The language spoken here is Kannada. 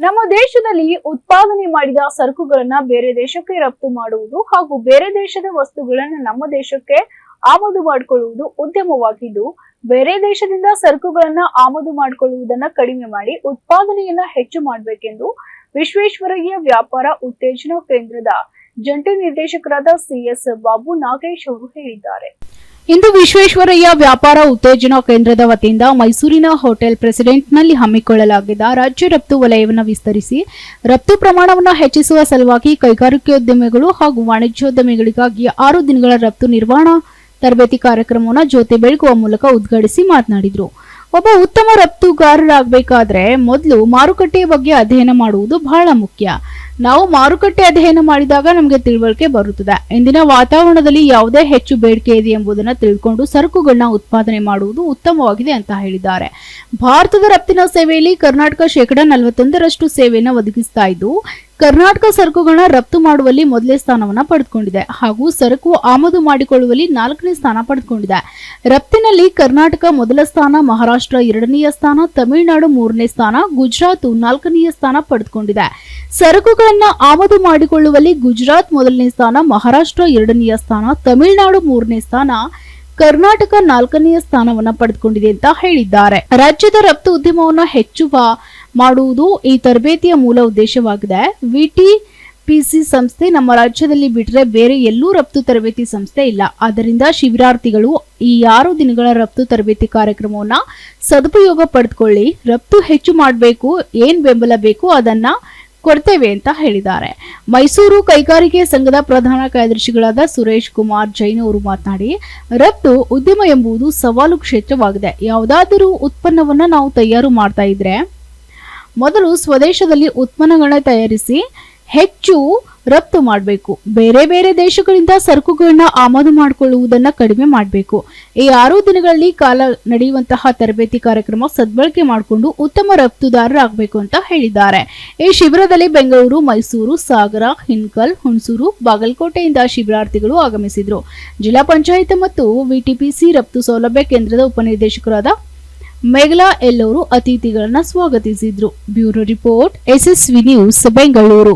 ನಮ್ಮ ದೇಶದಲ್ಲಿ ಉತ್ಪಾದನೆ ಮಾಡಿದ ಸರಕುಗಳನ್ನ ಬೇರೆ ದೇಶಕ್ಕೆ ರಫ್ತು ಮಾಡುವುದು ಹಾಗೂ ಬೇರೆ ದೇಶದ ವಸ್ತುಗಳನ್ನ ನಮ್ಮ ದೇಶಕ್ಕೆ ಆಮದು ಮಾಡಿಕೊಳ್ಳುವುದು ಉದ್ಯಮವಾಗಿದ್ದು, ಬೇರೆ ದೇಶದಿಂದ ಸರಕುಗಳನ್ನ ಆಮದು ಮಾಡಿಕೊಳ್ಳುವುದನ್ನ ಕಡಿಮೆ ಮಾಡಿ ಉತ್ಪಾದನೆಯನ್ನ ಹೆಚ್ಚು ಮಾಡಬೇಕೆಂದು ವಿಶ್ವೇಶ್ವರಯ್ಯ ವ್ಯಾಪಾರ ಉತ್ತೇಜನ ಕೇಂದ್ರದ ಜಂಟಿ ನಿರ್ದೇಶಕರಾದ ಸಿಎಸ್ ಬಾಬು ನಾಗೇಶ್ ಅವರು ಹೇಳಿದ್ದಾರೆ. ಇಂದು ವಿಶ್ವೇಶ್ವರಯ್ಯ ವ್ಯಾಪಾರ ಉತ್ತೇಜನ ಕೇಂದ್ರದ ವತಿಯಿಂದ ಮೈಸೂರಿನ ಹೋಟೆಲ್ ಪ್ರೆಸಿಡೆಂಟ್ನಲ್ಲಿ ಹಮ್ಮಿಕೊಳ್ಳಲಾಗಿದ್ದ ರಾಜ್ಯ ರಫ್ತು ವಲಯವನ್ನು ವಿಸ್ತರಿಸಿ ರಫ್ತು ಪ್ರಮಾಣವನ್ನು ಹೆಚ್ಚಿಸುವ ಸಲುವಾಗಿ ಕೈಗಾರಿಕೋದ್ಯಮಿಗಳು ಹಾಗೂ ವಾಣಿಜ್ಯೋದ್ಯಮಿಗಳಿಗಾಗಿ 6 ದಿನಗಳ ರಫ್ತು ನಿರ್ವಹಣಾ ತರಬೇತಿ ಕಾರ್ಯಕ್ರಮವನ್ನು ಜ್ಯೋತಿ ಬೆಳಗುವ ಮೂಲಕ ಉದ್ಘಾಟಿಸಿ ಮಾತನಾಡಿದರು. ಒಬ್ಬ ಉತ್ತಮ ರಫ್ತುಗಾರರಾಗಬೇಕಾದ್ರೆ ಮೊದಲು ಮಾರುಕಟ್ಟೆಯ ಬಗ್ಗೆ ಅಧ್ಯಯನ ಮಾಡುವುದು ಬಹಳ ಮುಖ್ಯ. ನಾವು ಮಾರುಕಟ್ಟೆ ಅಧ್ಯಯನ ಮಾಡಿದಾಗ ನಮಗೆ ತಿಳುವಳಿಕೆ ಬರುತ್ತದೆ. ಇಂದಿನ ವಾತಾವರಣದಲ್ಲಿ ಯಾವುದೇ ಹೆಚ್ಚು ಬೇಡಿಕೆ ಇದೆ ಎಂಬುದನ್ನು ತಿಳಿದುಕೊಂಡು ಸರಕುಗಳನ್ನ ಉತ್ಪಾದನೆ ಮಾಡುವುದು ಉತ್ತಮವಾಗಿದೆ ಅಂತ ಹೇಳಿದ್ದಾರೆ. ಭಾರತದ ರಫ್ತಿನ ಸೇವೆಯಲ್ಲಿ ಕರ್ನಾಟಕ 41% ಸೇವೆಯನ್ನು ಒದಗಿಸ್ತಾ ಇದ್ದು, ಕರ್ನಾಟಕ ಸರಕುಗಳನ್ನ ರಫ್ತು ಮಾಡುವಲ್ಲಿ ಮೊದಲನೇ ಸ್ಥಾನವನ್ನು ಪಡೆದುಕೊಂಡಿದೆ ಹಾಗೂ ಸರಕು ಆಮದು ಮಾಡಿಕೊಳ್ಳುವಲ್ಲಿ 4ನೇ ಸ್ಥಾನ ಪಡೆದುಕೊಂಡಿದೆ. ರಫ್ತಿನಲ್ಲಿ ಕರ್ನಾಟಕ ಮೊದಲ ಸ್ಥಾನ, ಮಹಾರಾಷ್ಟ್ರ 2ನೇ ಸ್ಥಾನ, ತಮಿಳುನಾಡು 3ನೇ ಸ್ಥಾನ, ಗುಜರಾತ್ 4ನೇ ಸ್ಥಾನ ಪಡೆದುಕೊಂಡಿದೆ. ಸರಕುಗಳನ್ನ ಆಮದು ಮಾಡಿಕೊಳ್ಳುವಲ್ಲಿ ಗುಜರಾತ್ ಮೊದಲನೇ ಸ್ಥಾನ, ಮಹಾರಾಷ್ಟ್ರ 2ನೇ ಸ್ಥಾನ, ತಮಿಳುನಾಡು 3ನೇ ಸ್ಥಾನ, ಕರ್ನಾಟಕ 4ನೇ ಸ್ಥಾನವನ್ನು ಪಡೆದುಕೊಂಡಿದೆ ಅಂತ ಹೇಳಿದ್ದಾರೆ. ರಾಜ್ಯದ ರಫ್ತು ಉದ್ಯಮವನ್ನು ಹೆಚ್ಚು ಮಾಡುವುದು ಈ ತರಬೇತಿಯ ಮೂಲ ಉದ್ದೇಶವಾಗಿದೆ. ವಿಟಿಪಿಸಿ ಸಂಸ್ಥೆ ನಮ್ಮ ರಾಜ್ಯದಲ್ಲಿ ಬಿಟ್ಟರೆ ಬೇರೆ ಎಲ್ಲೂ ರಫ್ತು ತರಬೇತಿ ಸಂಸ್ಥೆ ಇಲ್ಲ. ಆದ್ದರಿಂದ ಶಿಬಿರಾರ್ಥಿಗಳು ಈ 6 ದಿನಗಳ ರಫ್ತು ತರಬೇತಿ ಕಾರ್ಯಕ್ರಮವನ್ನು ಸದುಪಯೋಗ ಪಡೆದುಕೊಳ್ಳಿ. ರಫ್ತು ಹೆಚ್ಚು ಮಾಡಬೇಕು, ಏನ್ ಬೆಂಬಲ ಬೇಕು ಅದನ್ನ ಕೊಡ್ತೇವೆ ಅಂತ ಹೇಳಿದ್ದಾರೆ. ಮೈಸೂರು ಕೈಗಾರಿಕೆ ಸಂಘದ ಪ್ರಧಾನ ಕಾರ್ಯದರ್ಶಿಗಳಾದ ಸುರೇಶ್ ಕುಮಾರ್ ಜೈನ್ ಅವರು ಮಾತನಾಡಿ, ರಫ್ತು ಉದ್ಯಮ ಎಂಬುದು ಸವಾಲು ಕ್ಷೇತ್ರವಾಗಿದೆ. ಯಾವುದಾದರೂ ಉತ್ಪನ್ನವನ್ನ ನಾವು ತಯಾರು ಮಾಡ್ತಾ ಇದ್ರೆ ಮೊದಲು ಸ್ವದೇಶದಲ್ಲಿ ಉತ್ಪನ್ನಗಳನ್ನ ತಯಾರಿಸಿ ಹೆಚ್ಚು ರಫ್ತು ಮಾಡಬೇಕು. ಬೇರೆ ಬೇರೆ ದೇಶಗಳಿಂದ ಸರಕುಗಳನ್ನ ಆಮದು ಮಾಡಿಕೊಳ್ಳುವುದನ್ನ ಕಡಿಮೆ ಮಾಡಬೇಕು. ಈ 6 ದಿನಗಳಲ್ಲಿ ಕಾಲ ನಡೆಯುವಂತಹ ತರಬೇತಿ ಕಾರ್ಯಕ್ರಮ ಸದ್ಬಳಕೆ ಮಾಡಿಕೊಂಡು ಉತ್ತಮ ರಫ್ತುದಾರರಾಗಬೇಕು ಅಂತ ಹೇಳಿದ್ದಾರೆ. ಈ ಶಿಬಿರದಲ್ಲಿ ಬೆಂಗಳೂರು, ಮೈಸೂರು, ಸಾಗರ, ಹಿನ್ಕಲ್, ಹುಣಸೂರು, ಬಾಗಲಕೋಟೆಯಿಂದ ಶಿಬಿರಾರ್ಥಿಗಳು ಆಗಮಿಸಿದ್ರು. ಜಿಲ್ಲಾ ಪಂಚಾಯತ್ ಮತ್ತು ವಿಟಿಪಿಸಿ ರಫ್ತು ಸೌಲಭ್ಯ ಕೇಂದ್ರದ ಉಪನಿರ್ದೇಶಕರಾದ ಮೇಘಲಾ ಎಲ್ಲವರು ಅತಿಥಿಗಳನ್ನ ಸ್ವಾಗತಿಸಿದ್ರು. Bureau report, SSV news, Bengaluru.